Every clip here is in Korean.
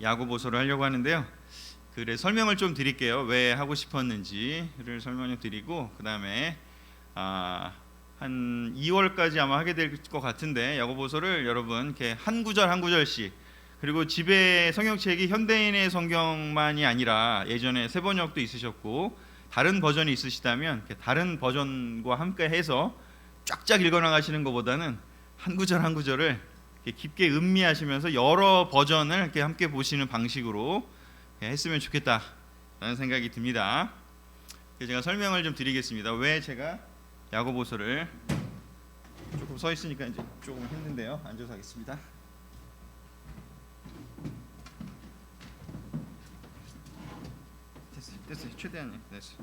야고보서를 하려고 하는데요. 그래 설명을 좀 드릴게요. 왜 하고 싶었는지를 설명을 드리고 그 다음에 한 2월까지 아마 하게 될 것 같은데 야고보서를 여러분 이렇게 한 구절 한 구절씩 그리고 집에 성경책이 현대인의 성경만이 아니라 예전에 세번역도 있으셨고 다른 버전이 있으시다면 다른 버전과 함께 해서 쫙쫙 읽어나가시는 것보다는 한 구절 한 구절을 깊게 음미하시면서 여러 버전을 이렇게 함께 보시는 방식으로 했으면 좋겠다라는 생각이 듭니다. 제가 설명을 좀 드리겠습니다. 왜 제가 야고보서를 조금 서 있으니까 이제 조금 힘든데요. 앉아서 하겠습니다. 됐어요. 최대한 됐어요.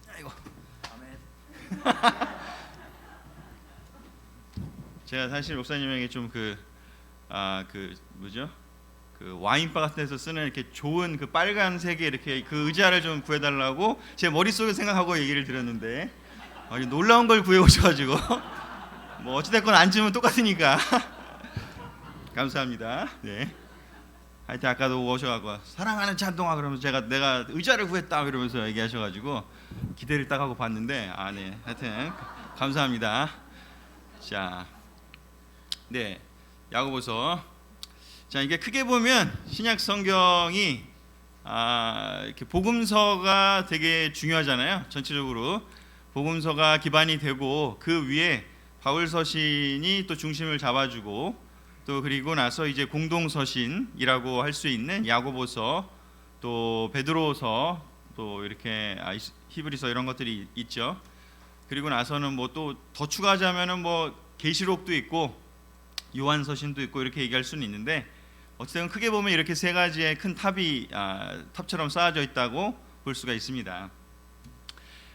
아이고. 아멘. 제가 사실 목사님에게 좀 그 뭐죠? 그 와인바 같은 데서 쓰는 이렇게 좋은 그 빨간색의 이렇게 그 의자를 좀 구해달라고 제 머릿속에 생각하고 얘기를 드렸는데 놀라운 걸 구해 오셔가지고 뭐 어찌됐건 앉으면 똑같으니까 감사합니다. 네. 하여튼 아까도 오셔가지고 사랑하는 찬동아 그러면서 내가 의자를 구했다 이러면서 얘기하셔가지고 기대를 딱 하고 봤는데 네. 하여튼 감사합니다. 자, 네. 야고보서. 자, 이게 크게 보면 신약 성경이 이렇게 복음서가 되게 중요하잖아요. 전체적으로 복음서가 기반이 되고 그 위에 바울 서신이 또 중심을 잡아주고 또 그리고 나서 이제 공동 서신이라고 할 수 있는 야고보서 또 베드로서 또 이렇게 히브리서 이런 것들이 있죠. 그리고 나서는 뭐 또 더 추가하자면은 뭐 계시록도 있고 요한서신도 있고 이렇게 얘기할 수는 있는데 어쨌든 크게 보면 이렇게 세 가지의 큰 탑처럼 쌓아져 있다고 볼 수가 있습니다.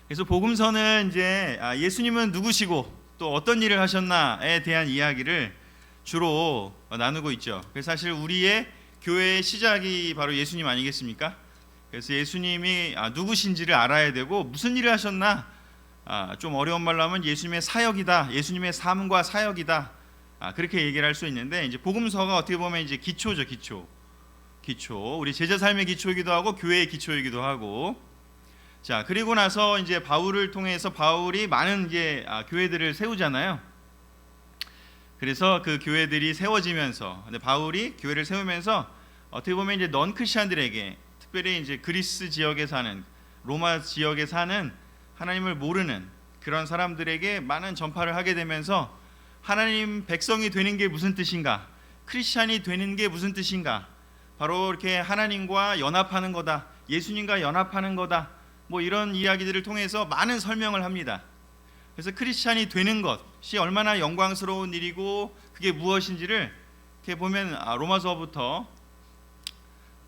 그래서 복음서는 이제 예수님은 누구시고 또 어떤 일을 하셨나에 대한 이야기를 주로 나누고 있죠. 그래서 사실 우리의 교회의 시작이 바로 예수님 아니겠습니까? 그래서 예수님이 누구신지를 알아야 되고 무슨 일을 하셨나 좀 어려운 말로 하면 예수님의 사역이다, 예수님의 삶과 사역이다. 그렇게 얘기를 할 수 있는데 이제 복음서가 어떻게 보면 이제 기초죠, 기초. 우리 제자 삶의 기초이기도 하고 교회의 기초이기도 하고. 자, 그리고 나서 이제 바울을 통해서 바울이 많은 이제 교회들을 세우잖아요. 그래서 그 교회들이 세워지면서 근데 바울이 교회를 세우면서 어떻게 보면 이제 넌 크리스천들에게 특별히 이제 그리스 지역에 사는 로마 지역에 사는 하나님을 모르는 그런 사람들에게 많은 전파를 하게 되면서 하나님 백성이 되는 게 무슨 뜻인가? 크리스찬이 되는 게 무슨 뜻인가? 바로 이렇게 하나님과 연합하는 거다. 예수님과 연합하는 거다. 뭐 이런 이야기들을 통해서 많은 설명을 합니다. 그래서 크리스찬이 되는 것이 얼마나 영광스러운 일이고 그게 무엇인지를 이렇게 보면 로마서부터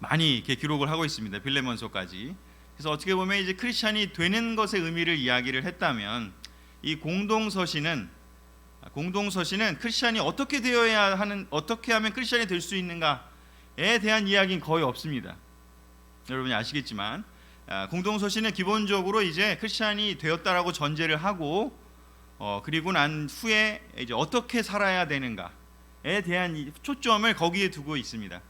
많이 이렇게 기록을 하고 있습니다. 빌레몬서까지. 그래서 어떻게 보면 이제 크리스찬이 되는 것의 의미를 이야기를 했다면 이 공동서신은 크리스찬이 어떻게 하면 크리스찬이 될 수 있는가에 대한 이야기는 거의 없습니다. 여러분이 아시겠지만 공동서신은 기본적으로 이제 크리스찬이 되었다라고 전제를 하고 그리고 난 후에 이제 어떻게 살아야 되는가에 대한 초점을 거기에 두고 있습니다.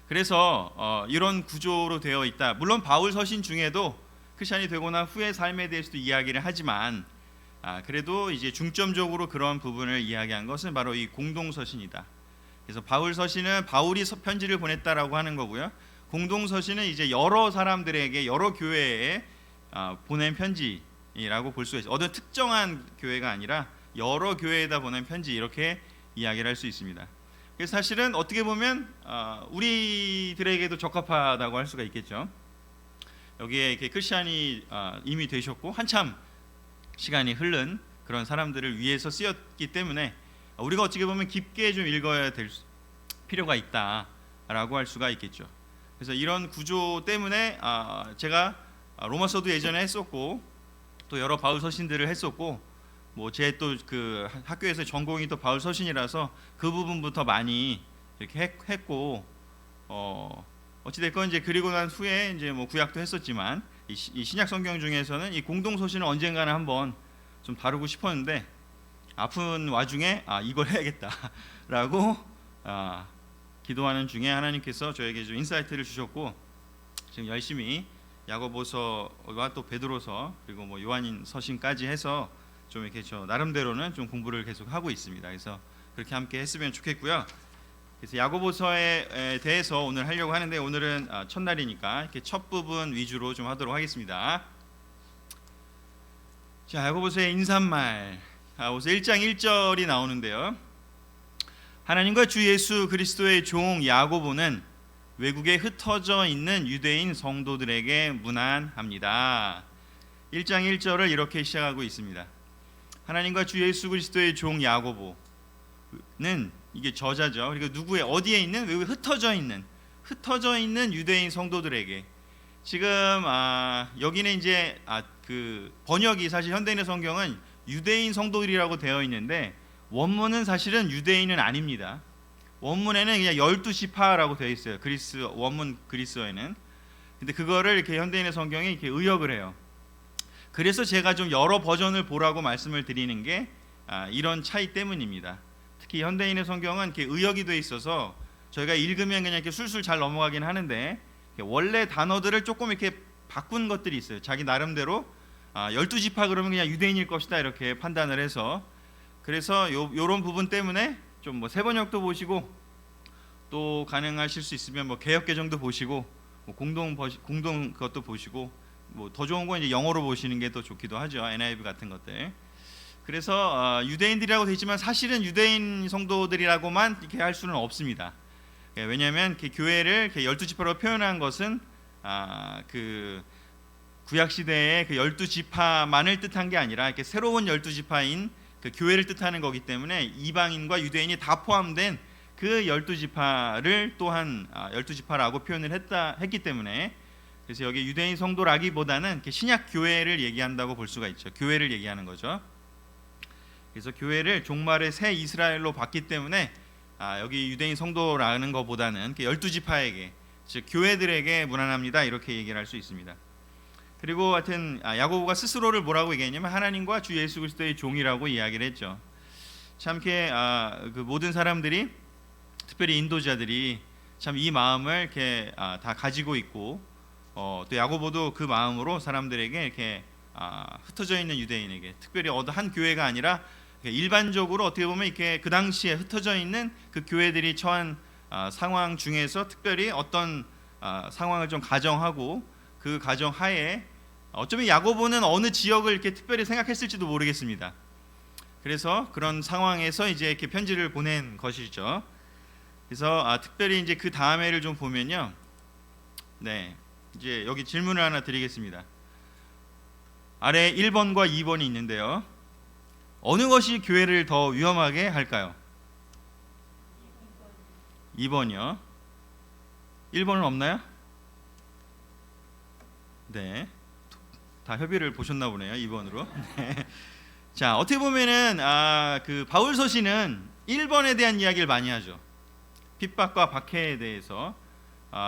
그래서 이런 구조로 되어 있다. 물론 바울 서신 중에도 크리스찬이 되고 난 후의 삶에 대해서도 이야기를 하지만 그래도 이제 중점적으로 그런 부분을 이야기한 것은 바로 이 공동서신이다. 그래서 바울 서신은 바울이 편지를 보냈다라고 하는 거고요. 공동서신은 이제 여러 사람들에게 여러 교회에 보낸 편지라고 볼 수가 있어요. 어떤 특정한 교회가 아니라 여러 교회에다 보낸 편지 이렇게 이야기를 할 수 있습니다. 그래서 사실은 어떻게 보면 우리들에게도 적합하다고 할 수가 있겠죠. 여기에 이렇게 크리스찬이 이미 되셨고 한참 시간이 흐른 그런 사람들을 위해서 쓰였기 때문에 우리가 어떻게 보면 깊게 좀 읽어야 될 필요가 있다라고 할 수가 있겠죠. 그래서 이런 구조 때문에 제가 로마서도 예전에 했었고 또 여러 바울 서신들을 했었고 뭐 제 또 그 학교에서 전공이 또 바울 서신이라서 그 부분부터 많이 이렇게 했고 어찌 됐건 이제 그리고 난 후에 이제 뭐 구약도 했었지만 이 신약 성경 중에서는 이 공동 서신을 언젠가는 한번 좀 다루고 싶었는데 아픈 와중에 이걸 해야겠다라고 기도하는 중에 하나님께서 저에게 좀 인사이트를 주셨고 지금 열심히 야고보서와 또 베드로서 그리고 뭐 요한 서신까지 해서 좀 이렇게 저 나름대로는 좀 공부를 계속 하고 있습니다. 그래서 그렇게 함께 했으면 좋겠고요. 그래서 야고보서에 대해서 오늘 하려고 하는데 오늘은 첫날이니까 이렇게 첫 부분 위주로 좀 하도록 하겠습니다. 자, 야고보서의 인사말 야고보서 1장 1절이 나오는데요. 하나님과 주 예수 그리스도의 종 야고보는 외국에 흩어져 있는 유대인 성도들에게 문안합니다. 1장 1절을 이렇게 시작하고 있습니다. 하나님과 주 예수 그리스도의 종 야고보는 이게 저자죠. 그리고 누구의 어디에 있는 외국에 흩어져 있는 유대인 성도들에게 지금 여기는 이제 그 번역이 사실 현대인의 성경은 유대인 성도들이라고 되어 있는데 원문은 사실은 유대인은 아닙니다. 원문에는 그냥 12지파라고 되어 있어요. 원문 그리스어에는. 근데 그거를 이렇게 현대인의 성경이 이렇게 의역을 해요. 그래서 제가 좀 여러 버전을 보라고 말씀을 드리는 게 이런 차이 때문입니다. 특히 현대인의 성경은 이렇게 의역이 돼 있어서 저희가 읽으면 그냥 이렇게 술술 잘 넘어가긴 하는데 원래 단어들을 조금 이렇게 바꾼 것들이 있어요. 자기 나름대로 12지파 그러면 그냥 유대인일 것이다 이렇게 판단을 해서 그래서 요런 부분 때문에 좀 뭐 세번역도 보시고 또 가능하실 수 있으면 뭐 개역개정도 보시고 뭐 공동 그것도 보시고 뭐 더 좋은 건 이제 영어로 보시는 게 더 좋기도 하죠. NIV 같은 것들. 그래서 유대인들이라고 되어 있지만 사실은 유대인 성도들이라고만 이렇게 할 수는 없습니다. 왜냐하면 교회를 12지파로 표현한 것은 그 구약 시대의 그 12지파만을 뜻한 게 아니라 이렇게 새로운 12지파인 그 교회를 뜻하는 거기 때문에 이방인과 유대인이 다 포함된 그 12지파를 또한 12지파라고 표현을 했기 때문에 그래서 여기 유대인 성도라기보다는 신약 교회를 얘기한다고 볼 수가 있죠. 교회를 얘기하는 거죠. 그래서 교회를 종말의 새 이스라엘로 봤기 때문에 여기 유대인 성도라는 것보다는 12지파에게 즉 교회들에게 문안합니다 이렇게 얘기를 할 수 있습니다. 그리고 하여튼 야고보가 스스로를 뭐라고 얘기했냐면 하나님과 주 예수 그리스도의 종이라고 이야기를 했죠. 참 이렇게 그 모든 사람들이 특별히 인도자들이 참 이 마음을 이렇게 다 가지고 있고 또 야고보도 그 마음으로 사람들에게 이렇게 흩어져 있는 유대인에게 특별히 어느 한 교회가 아니라 일반적으로 어떻게 보면 이렇게 그 당시에 흩어져 있는 그 교회들이 처한 상황 중에서 특별히 어떤 상황을 좀 가정하고 그 가정 하에 어쩌면 야고보는 어느 지역을 이렇게 특별히 생각했을지도 모르겠습니다. 그래서 그런 상황에서 이제 이렇게 편지를 보낸 것이죠. 그래서 특별히 이제 그 다음에를 좀 보면요, 네, 이제 여기 질문을 하나 드리겠습니다. 아래 1번과 2번이 있는데요. 어느 것이 교회를 더 위험하게 할까요? 2번이요. 1번은 없나요? 네, 다 협의를 보셨나 보네요. 2번으로. 네. 자, 어떻게 보면은 그 바울 서신은 1번에 대한 이야기를 많이 하죠. 핍박과 박해에 대해서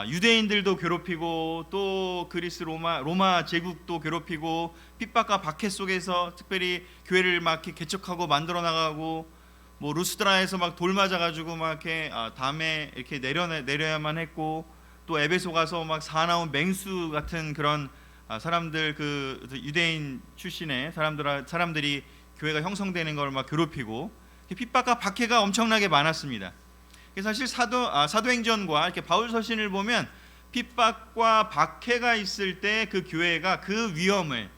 유대인들도 괴롭히고 또 그리스 로마 제국도 괴롭히고 핍박과 박해 속에서 특별히 교회를 막 이렇게 개척하고 만들어 나가고 뭐 루스드라에서 막 돌 맞아 가지고 막 이렇게 담에 이렇게 내려야만 했고 또 에베소 가서 막 사나운 맹수 같은 그런 사람들 그 유대인 출신의 사람들이 교회가 형성되는 걸 막 괴롭히고 핍박과 박해가 엄청나게 많았습니다. 사실 사도행전과 이렇게 바울 서신을 보면 핍박과 박해가 있을 때 그 교회가 그 위험을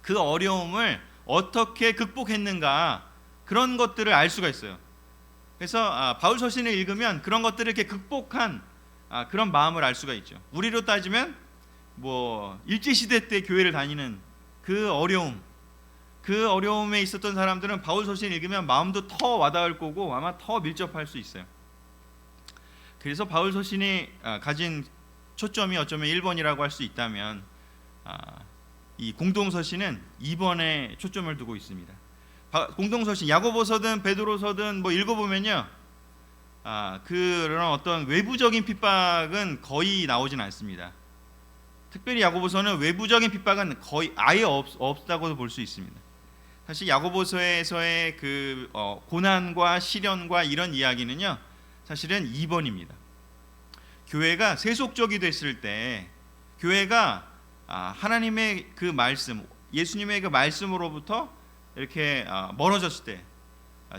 그 어려움을 어떻게 극복했는가 그런 것들을 알 수가 있어요. 그래서 바울 서신을 읽으면 그런 것들을 이렇게 극복한 그런 마음을 알 수가 있죠. 우리로 따지면 뭐 일제 시대 때 교회를 다니는 그 어려움에 있었던 사람들은 바울 서신 읽으면 마음도 더 와닿을 거고 아마 더 밀접할 수 있어요. 그래서 바울 서신이 가진 초점이 어쩌면 1번이라고 할 수 있다면 이 공동 서신은 2번에 초점을 두고 있습니다. 공동 서신 야고보서든 베드로서든 뭐 읽어보면요, 그런 어떤 외부적인 핍박은 거의 나오진 않습니다. 특별히 야고보서는 외부적인 핍박은 거의 아예 없다고도 볼 수 있습니다. 사실 야고보서에서의 그 고난과 시련과 이런 이야기는요, 사실은 2번입니다. 교회가 세속적이 됐을 때, 교회가 하나님의 그 말씀, 예수님의 그 말씀으로부터 이렇게 멀어졌을 때,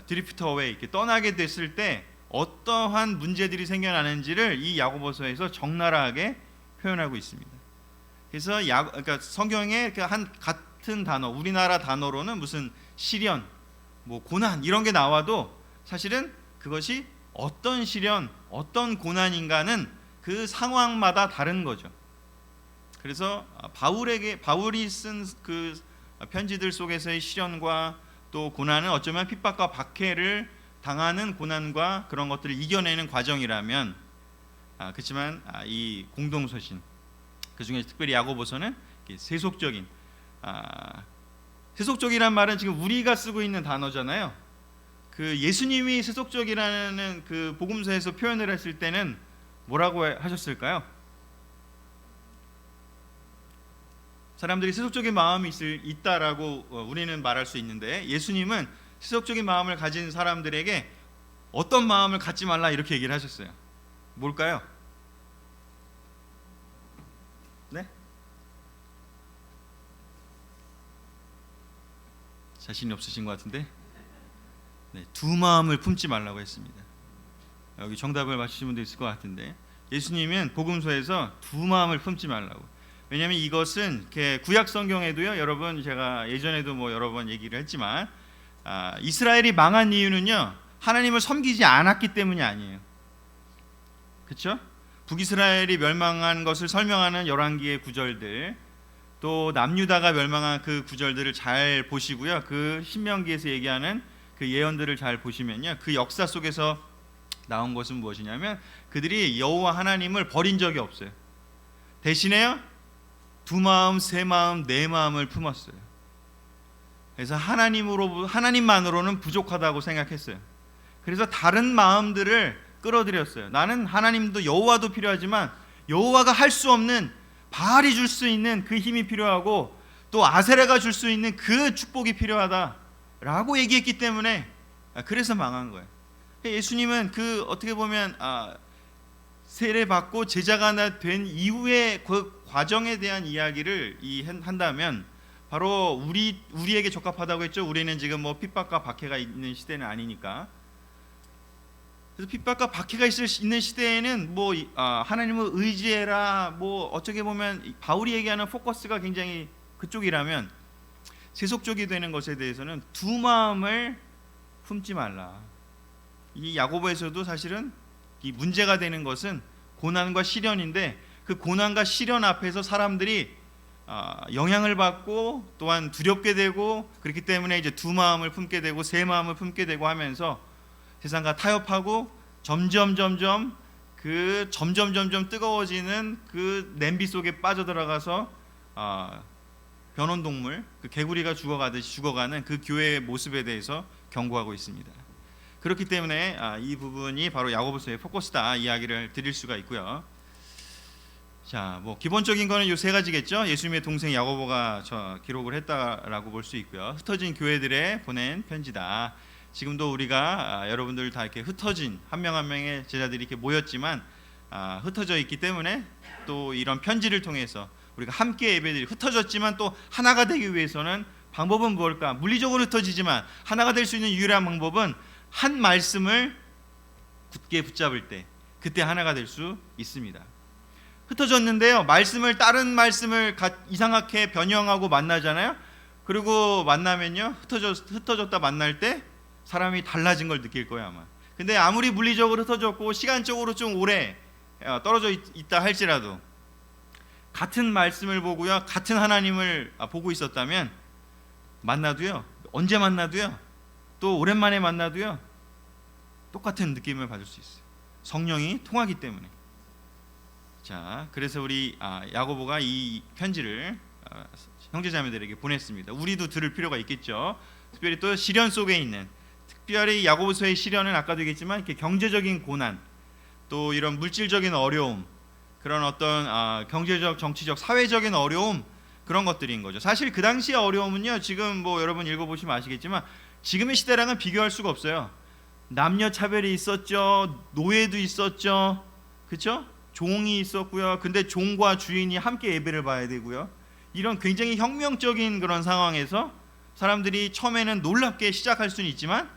드리프트 어웨이, 이렇게 떠나게 됐을 때 어떠한 문제들이 생겨나는지를 이 야고보서에서 적나라하게 표현하고 있습니다. 그래서 그러니까 성경에 한 같은 단어, 우리나라 단어로는 무슨 시련, 뭐 고난 이런 게 나와도 사실은 그것이 어떤 시련, 어떤 고난인가는 그 상황마다 다른 거죠. 그래서 바울이 쓴 그 편지들 속에서의 시련과 또 고난은 어쩌면 핍박과 박해를 당하는 고난과 그런 것들을 이겨내는 과정이라면, 그렇지만 이 공동서신, 그 중에 특별히 야고보서는 세속적인, 세속적이란 말은 지금 우리가 쓰고 있는 단어잖아요. 그 예수님이 세속적이라는 그 복음서에서 표현을 했을 때는 뭐라고 하셨을까요? 사람들이 세속적인 마음이 있다라고 우리는 말할 수 있는데, 예수님은 세속적인 마음을 가진 사람들에게 어떤 마음을 갖지 말라 이렇게 얘기를 하셨어요. 뭘까요? 네? 자신이 없으신 것 같은데, 네, 두 마음을 품지 말라고 했습니다. 여기 정답을 맞추신 분도 있을 것 같은데, 예수님은 복음서에서 두 마음을 품지 말라고. 왜냐하면 이것은 구약 성경에도요, 여러분 제가 예전에도 뭐 여러 번 얘기를 했지만, 이스라엘이 망한 이유는요, 하나님을 섬기지 않았기 때문이 아니에요. 그렇죠? 북이스라엘이 멸망한 것을 설명하는 열왕기의 구절들, 또 남유다가 멸망한 그 구절들을 잘 보시고요, 그 신명기에서 얘기하는 그 예언들을 잘 보시면요, 그 역사 속에서 나온 것은 무엇이냐면, 그들이 여호와 하나님을 버린 적이 없어요. 대신에요, 두 마음, 세 마음, 네 마음을 품었어요. 그래서 하나님만으로는 부족하다고 생각했어요. 그래서 다른 마음들을 끌어들였어요. 나는 하나님도, 여호와도 필요하지만 여호와가 할 수 없는, 바알이 줄 수 있는 그 힘이 필요하고, 또 아세라가 줄 수 있는 그 축복이 필요하다라고 얘기했기 때문에, 그래서 망한 거예요. 예수님은 그 어떻게 보면 세례받고 제자가 된 이후의 그 과정에 대한 이야기를 한다면, 바로 우리에게 적합하다고 했죠. 우리는 지금 뭐 핍박과 박해가 있는 시대는 아니니까. 그래서 핍박과 박해가 있는 시대에는 뭐 하나님을 의지해라, 뭐 어떻게 보면 바울이 얘기하는 포커스가 굉장히 그쪽이라면, 세속적이 되는 것에 대해서는 두 마음을 품지 말라. 이 야고보에서도 사실은 이 문제가 되는 것은 고난과 시련인데, 그 고난과 시련 앞에서 사람들이 영향을 받고 또한 두렵게 되고, 그렇기 때문에 이제 두 마음을 품게 되고 세 마음을 품게 되고 하면서 세상과 타협하고 점점 뜨거워지는 그 냄비 속에 빠져들어가서 변온동물, 그 개구리가 죽어가듯이 죽어가는 그 교회의 모습에 대해서 경고하고 있습니다. 그렇기 때문에 이 부분이 바로 야고보서의 포커스다 이야기를 드릴 수가 있고요. 자, 뭐 기본적인 거는 이 세 가지겠죠. 예수님의 동생 야고보가 기록을 했다라고 볼 수 있고요. 흩어진 교회들에 보낸 편지다. 지금도 우리가 여러분들 다 이렇게 흩어진 한 명 한 명의 제자들이 이렇게 모였지만, 흩어져 있기 때문에 또 이런 편지를 통해서 우리가 함께 예배드리, 흩어졌지만 또 하나가 되기 위해서는 방법은 무엇일까? 물리적으로 흩어지지만 하나가 될 수 있는 유일한 방법은 한 말씀을 굳게 붙잡을 때, 그때 하나가 될 수 있습니다. 흩어졌는데요, 다른 말씀을 이상하게 변형하고 만나잖아요. 그리고 만나면요, 흩어졌다 만날 때 사람이 달라진 걸 느낄 거예요 아마. 근데 아무리 물리적으로 흩어졌고 시간적으로 좀 오래 떨어져 있다 할지라도, 같은 말씀을 보고요, 같은 하나님을 보고 있었다면, 만나도요, 언제 만나도요, 또 오랜만에 만나도요, 똑같은 느낌을 받을 수 있어요. 성령이 통하기 때문에. 자, 그래서 우리 야고보가 이 편지를 형제자매들에게 보냈습니다. 우리도 들을 필요가 있겠죠. 특별히 또 시련 속에 있는, 특별히 야고보서의 시련은 아까도 얘기했지만 이렇게 경제적인 고난, 또 이런 물질적인 어려움, 그런 어떤 경제적, 정치적, 사회적인 어려움, 그런 것들인 거죠. 사실 그 당시의 어려움은요, 지금 뭐 여러분 읽어보시면 아시겠지만 지금의 시대랑은 비교할 수가 없어요. 남녀 차별이 있었죠, 노예도 있었죠, 그렇죠? 종이 있었고요. 근데 종과 주인이 함께 예배를 봐야 되고요. 이런 굉장히 혁명적인 그런 상황에서 사람들이 처음에는 놀랍게 시작할 수는 있지만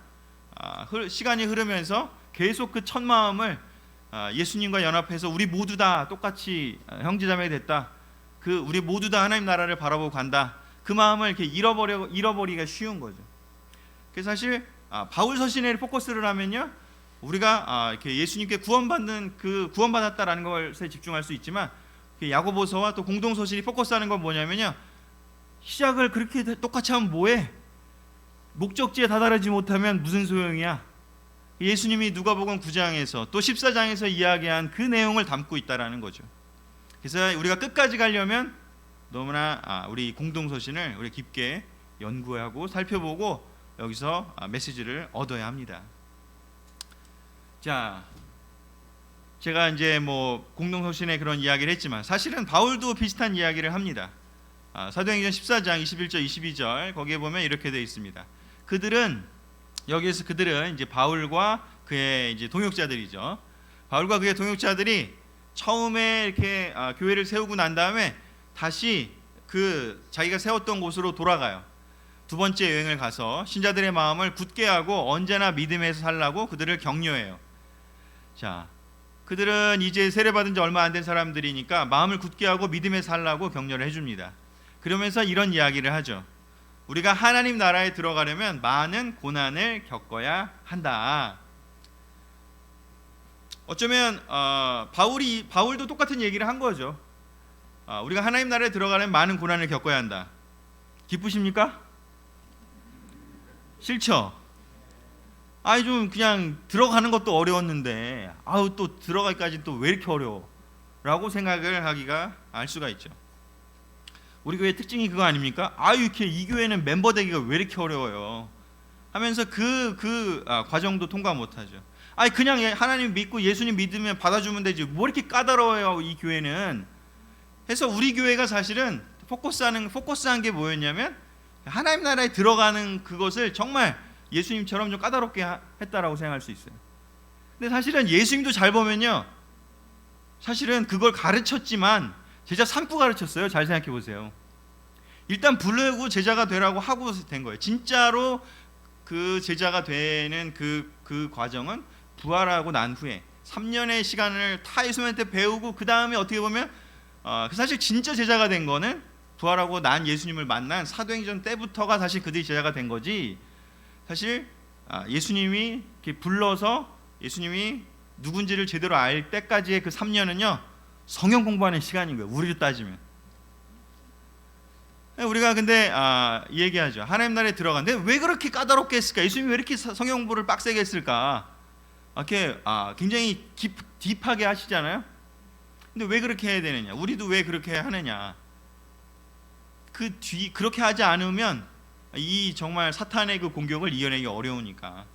시간이 흐르면서 계속 그 첫 마음을 예수님과 연합해서 우리 모두 다 똑같이 형제자매가 됐다. 그 우리 모두 다 하나님 나라를 바라보고 간다. 그 마음을 이렇게 잃어버리기가 쉬운 거죠. 그래서 사실 바울 서신에 포커스를 하면요, 우리가 이렇게 예수님께 구원받았다라는 것에 집중할 수 있지만 야고보서와 또 공동서신이 포커스하는 건 뭐냐면요, 시작을 그렇게 똑같이 하면 뭐해? 목적지에 다다르지 못하면 무슨 소용이야? 예수님이 누가복음 9장에서 또 14장에서 이야기한 그 내용을 담고 있다라는 거죠. 그래서 우리가 끝까지 가려면 너무나 우리 공동서신을 우리 깊게 연구하고 살펴보고 여기서 메시지를 얻어야 합니다. 자, 제가 이제 공동서신에 그런 이야기를 했지만 사실은 바울도 비슷한 이야기를 합니다. 사도행전 14장 21절 22절 거기에 보면 이렇게 되어 있습니다. 그들은 이제 바울과 그의 이제 동역자들이죠. 바울과 그의 동역자들이 처음에 이렇게 교회를 세우고 난 다음에 다시 그 자기가 세웠던 곳으로 돌아가요. 두 번째 여행을 가서 신자들의 마음을 굳게 하고 언제나 믿음에서 살라고 그들을 격려해요. 자, 그들은 이제 세례받은 지 얼마 안 된 사람들이니까 마음을 굳게 하고 믿음에 살라고 격려를 해줍니다. 그러면서 이런 이야기를 하죠. 우리가 하나님 나라에 들어가려면 많은 고난을 겪어야 한다. 어쩌면 바울도 똑같은 얘기를 한 거죠. 우리가 하나님 나라에 들어가려면 많은 고난을 겪어야 한다. 기쁘십니까? 싫죠? 좀 그냥 들어가는 것도 어려웠는데 또 들어가기까지 또 왜 이렇게 어려워? 라고 생각을 하기가 알 수가 있죠. 우리 교회 특징이 그거 아닙니까? 이렇게 이 교회는 멤버 되기가 왜 이렇게 어려워요? 하면서 그 과정도 통과 못하죠. 그냥 하나님 믿고 예수님 믿으면 받아주면 되지 뭐 이렇게 까다로워요 이 교회는. 해서 우리 교회가 사실은 포커스한 게 뭐였냐면 하나님 나라에 들어가는 그것을 정말 예수님처럼 좀 까다롭게 했다라고 생각할 수 있어요. 근데 사실은 예수님도 잘 보면요, 사실은 그걸 가르쳤지만 제자 삼고 가르쳤어요. 잘 생각해 보세요. 일단 부르고 제자가 되라고 하고 된 거예요. 진짜로 그 제자가 되는 그 과정은 부활하고 난 후에 3년의 시간을 다 예수님한테 배우고 그 다음에 어떻게 보면 사실 진짜 제자가 된 거는 부활하고 난 예수님을 만난 사도행전 때부터가 사실 그들이 제자가 된 거지. 사실 예수님이 이렇게 불러서 예수님이 누군지를 제대로 알 때까지의 그 3년은요 성경 공부하는 시간인 거예요. 우리로 따지면. 우리가 근데 얘기하죠. 하나님 나라에 들어갔는데 왜 그렇게 까다롭게 했을까? 예수님이 왜 이렇게 성경 공부를 빡세게 했을까? 이렇게 굉장히 딥하게 하시잖아요. 근데 왜 그렇게 해야 되느냐? 우리도 왜 그렇게 하느냐? 그렇게 하지 않으면 이 정말 사탄의 그 공격을 이겨내기 어려우니까.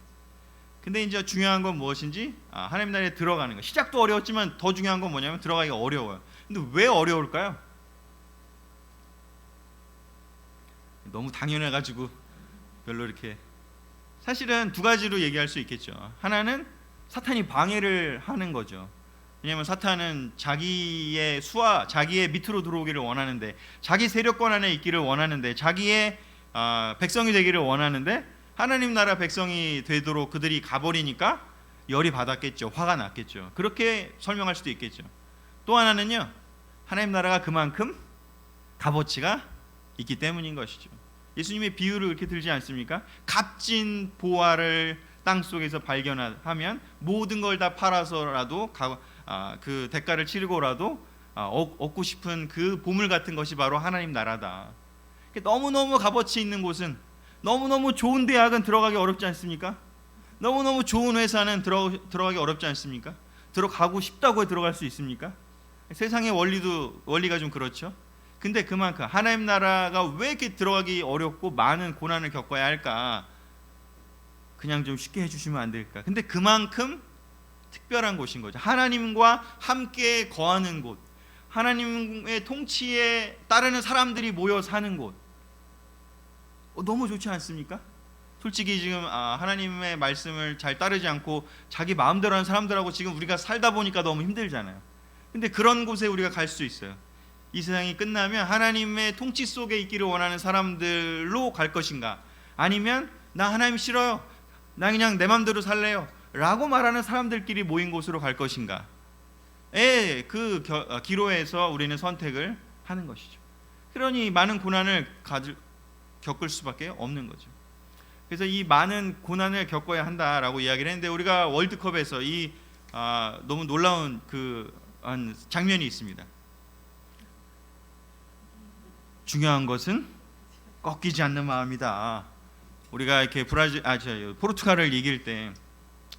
근데 이제 중요한 건 무엇인지 하나님 나라에 들어가는 거. 시작도 어려웠지만 더 중요한 건 뭐냐면 들어가기가 어려워요. 근데 왜 어려울까요? 너무 당연해가지고 별로 이렇게. 사실은 두 가지로 얘기할 수 있겠죠. 하나는 사탄이 방해를 하는 거죠. 왜냐하면 사탄은 자기의 자기의 밑으로 들어오기를 원하는데, 자기 세력권 안에 있기를 원하는데, 자기의 백성이 되기를 원하는데, 하나님 나라 백성이 되도록 그들이 가버리니까 열이 받았겠죠. 화가 났겠죠. 그렇게 설명할 수도 있겠죠. 또 하나는요, 하나님 나라가 그만큼 값어치가 있기 때문인 것이죠. 예수님의 비유를 그렇게 들지 않습니까? 값진 보화를 땅속에서 발견하면 모든 걸 다 팔아서라도 그 대가를 치르고라도 얻고 싶은 그 보물 같은 것이 바로 하나님 나라다. 너무너무 값어치 있는 곳은, 너무너무 좋은 대학은 들어가기 어렵지 않습니까? 너무너무 좋은 회사는 들어가기 어렵지 않습니까? 들어가고 싶다고 들어갈 수 있습니까? 세상의 원리가 좀 그렇죠. 근데 그만큼 하나님 나라가 왜 이렇게 들어가기 어렵고 많은 고난을 겪어야 할까? 그냥 좀 쉽게 해주시면 안 될까? 근데 그만큼 특별한 곳인 거죠. 하나님과 함께 거하는 곳, 하나님의 통치에 따르는 사람들이 모여 사는 곳. 너무 좋지 않습니까? 솔직히 지금 하나님의 말씀을 잘 따르지 않고 자기 마음대로 하는 사람들하고 지금 우리가 살다 보니까 너무 힘들잖아요. 근데 그런 곳에 우리가 갈 수 있어요. 이 세상이 끝나면 하나님의 통치 속에 있기를 원하는 사람들로 갈 것인가, 아니면 나 하나님 싫어요, 나 그냥 내 맘대로 살래요 라고 말하는 사람들끼리 모인 곳으로 갈 것인가의 그 기로에서 우리는 선택을 하는 것이죠. 그러니 많은 고난을 겪을 수밖에 없는 거죠. 그래서 이 많은 고난을 겪어야 한다라고 이야기를 했는데, 우리가 월드컵에서 이 너무 놀라운 장면이 있습니다. 중요한 것은 꺾이지 않는 마음이다. 우리가 이렇게 포르투갈을 이길 때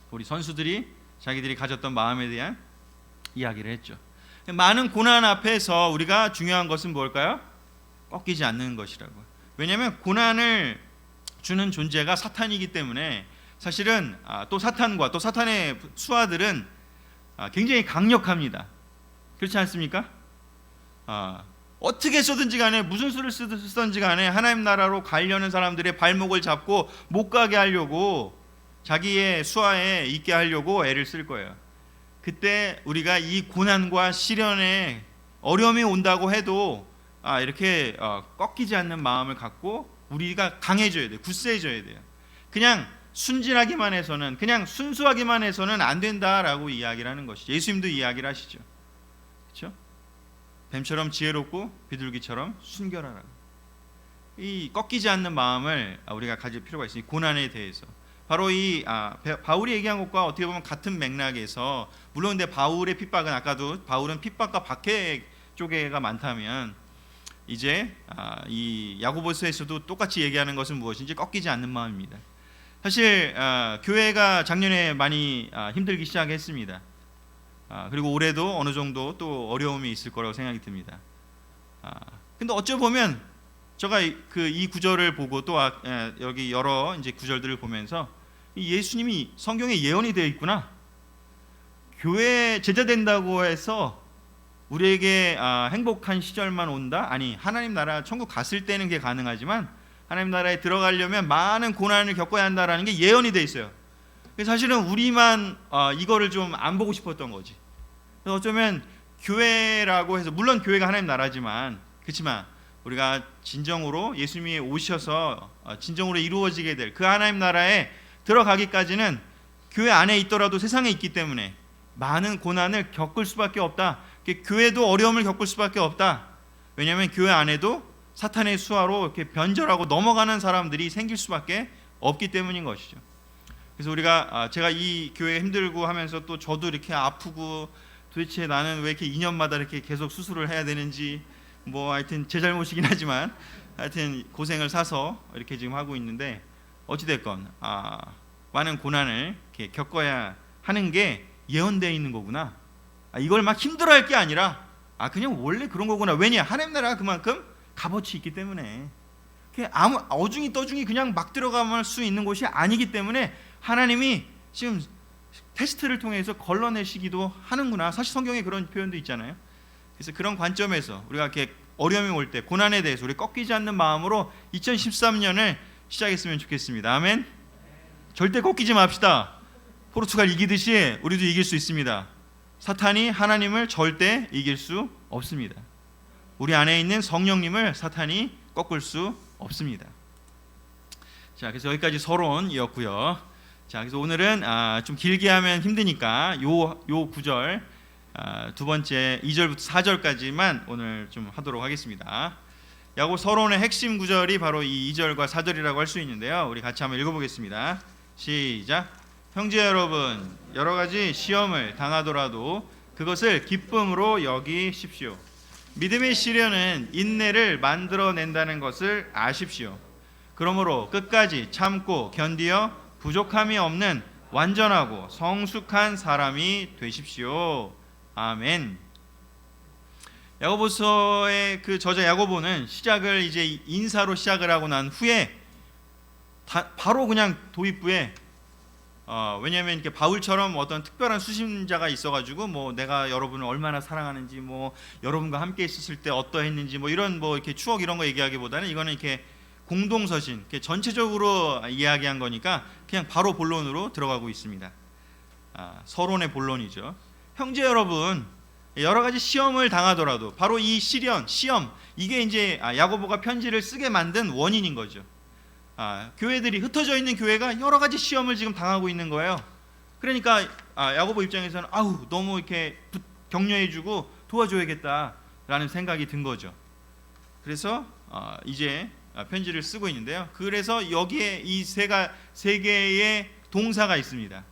우리 선수들이 자기들이 가졌던 마음에 대한 이야기를 했죠. 많은 고난 앞에서 우리가 중요한 것은 뭘까요? 꺾이지 않는 것이라고. 왜냐하면 고난을 주는 존재가 사탄이기 때문에, 사실은 또 사탄과 또 사탄의 수하들은 굉장히 강력합니다. 그렇지 않습니까? 어떻게 써든지 간에, 무슨 수를 쓰든지 간에 하나님 나라로 가려는 사람들의 발목을 잡고 못 가게 하려고, 자기의 수하에 있게 하려고 애를 쓸 거예요. 그때 우리가 이 고난과 시련에 어려움이 온다고 해도 이렇게 꺾이지 않는 마음을 갖고 우리가 강해져야 돼요. 굳세져야 돼요. 그냥 순진하기만 해서는, 그냥 순수하기만 해서는 안 된다라고 이야기를 하는 것이죠. 예수님도 이야기를 하시죠. 그렇죠? 뱀처럼 지혜롭고 비둘기처럼 순결하라. 이 꺾이지 않는 마음을 우리가 가질 필요가 있으니, 고난에 대해서 바로 이 바울이 얘기한 것과 어떻게 보면 같은 맥락에서, 물론 근데 바울의 핍박은, 아까도 바울은 핍박과 박해 쪽에가 많다면, 이제 이 야고보서에서도 똑같이 얘기하는 것은 무엇인지 꺾이지 않는 마음입니다. 사실 교회가 작년에 많이 힘들기 시작했습니다. 그리고 올해도 어느 정도 또 어려움이 있을 거라고 생각이 듭니다. 근데 어쩌 보면 제가 이 구절을 보고 또 여기 여러 이제 구절들을 보면서 예수님이 성경에 예언이 되어 있구나. 교회 제자 된다고 해서 우리에게 행복한 시절만 온다? 아니, 하나님 나라 천국 갔을 때는 그게 가능하지만 하나님 나라에 들어가려면 많은 고난을 겪어야 한다라는 게 예언이 되어 있어요. 사실은 우리만 이거를 좀 안 보고 싶었던 거지. 그래서 어쩌면 교회라고 해서, 물론 교회가 하나님 나라지만, 그렇지만 우리가 진정으로 예수님이 오셔서 진정으로 이루어지게 될 그 하나님 나라에 들어가기까지는 교회 안에 있더라도 세상에 있기 때문에 많은 고난을 겪을 수밖에 없다. 교회도 어려움을 겪을 수밖에 없다. 왜냐하면 교회 안에도 사탄의 수하로 이렇게 변절하고 넘어가는 사람들이 생길 수밖에 없기 때문인 것이죠. 그래서 우리가 제가 이 교회 힘들고 하면서 또 저도 이렇게 아프고, 도대체 나는 왜 이렇게 2년마다 이렇게 계속 수술을 해야 되는지, 뭐 하여튼 제 잘못이긴 하지만 하여튼 고생을 사서 이렇게 지금 하고 있는데, 어찌됐건 많은 고난을 이렇게 겪어야 하는 게 예언되어 있는 거구나. 이걸 막 힘들어할 게 아니라 그냥 원래 그런 거구나. 왜냐? 하나님 나라가 그만큼 값어치 있기 때문에, 아무 어중이 떠중이 그냥 막 들어갈 수 있는 곳이 아니기 때문에 하나님이 지금 테스트를 통해서 걸러내시기도 하는구나. 사실 성경에 그런 표현도 있잖아요. 그래서 그런 관점에서 우리가 이렇게 어려움이 올 때, 고난에 대해서 우리 꺾이지 않는 마음으로 2013년을 시작했으면 좋겠습니다. 아멘. 절대 꺾이지 맙시다. 포르투갈 이기듯이 우리도 이길 수 있습니다. 사탄이 하나님을 절대 이길 수 없습니다. 우리 안에 있는 성령님을 사탄이 꺾을 수 없습니다. 자, 그래서 여기까지 서론이었고요. 자, 그래서 오늘은 좀 길게 하면 힘드니까 요 구절 두 번째 2절부터 4절까지만 오늘 좀 하도록 하겠습니다. 야고보 서론의 핵심 구절이 바로 이 2절과 4절이라고 할 수 있는데요. 우리 같이 한번 읽어보겠습니다. 시작. 형제 여러분, 여러 가지 시험을 당하더라도 그것을 기쁨으로 여기십시오. 믿음의 시련은 인내를 만들어낸다는 것을 아십시오. 그러므로 끝까지 참고 견디어 부족함이 없는 완전하고 성숙한 사람이 되십시오. 아멘. 야고보서의 그 저자 야고보는 시작을 이제 인사로 시작을 하고 난 후에 바로 그냥 도입부에 왜냐하면 이렇게 바울처럼 어떤 특별한 수신자가 있어가지고 뭐 내가 여러분을 얼마나 사랑하는지, 뭐 여러분과 함께 있었을 때 어떠했는지, 뭐 이런 뭐 이렇게 추억 이런 거 얘기하기보다는 이거는 이렇게 공동서신, 이렇게 전체적으로 이야기한 거니까 그냥 바로 본론으로 들어가고 있습니다. 서론의 본론이죠. 형제 여러분, 여러 가지 시험을 당하더라도 바로 이 시험 이게 이제 야고보가 편지를 쓰게 만든 원인인 거죠. 교회들이 흩어져 있는 교회가 여러 가지 시험을 지금 당하고 있는 거예요. 그러니까 야고보 입장에서는 너무 이렇게 격려해주고 도와줘야겠다라는 생각이 든 거죠. 그래서 이제 편지를 쓰고 있는데요. 그래서 여기에 이 세 개의 동사가 있습니다.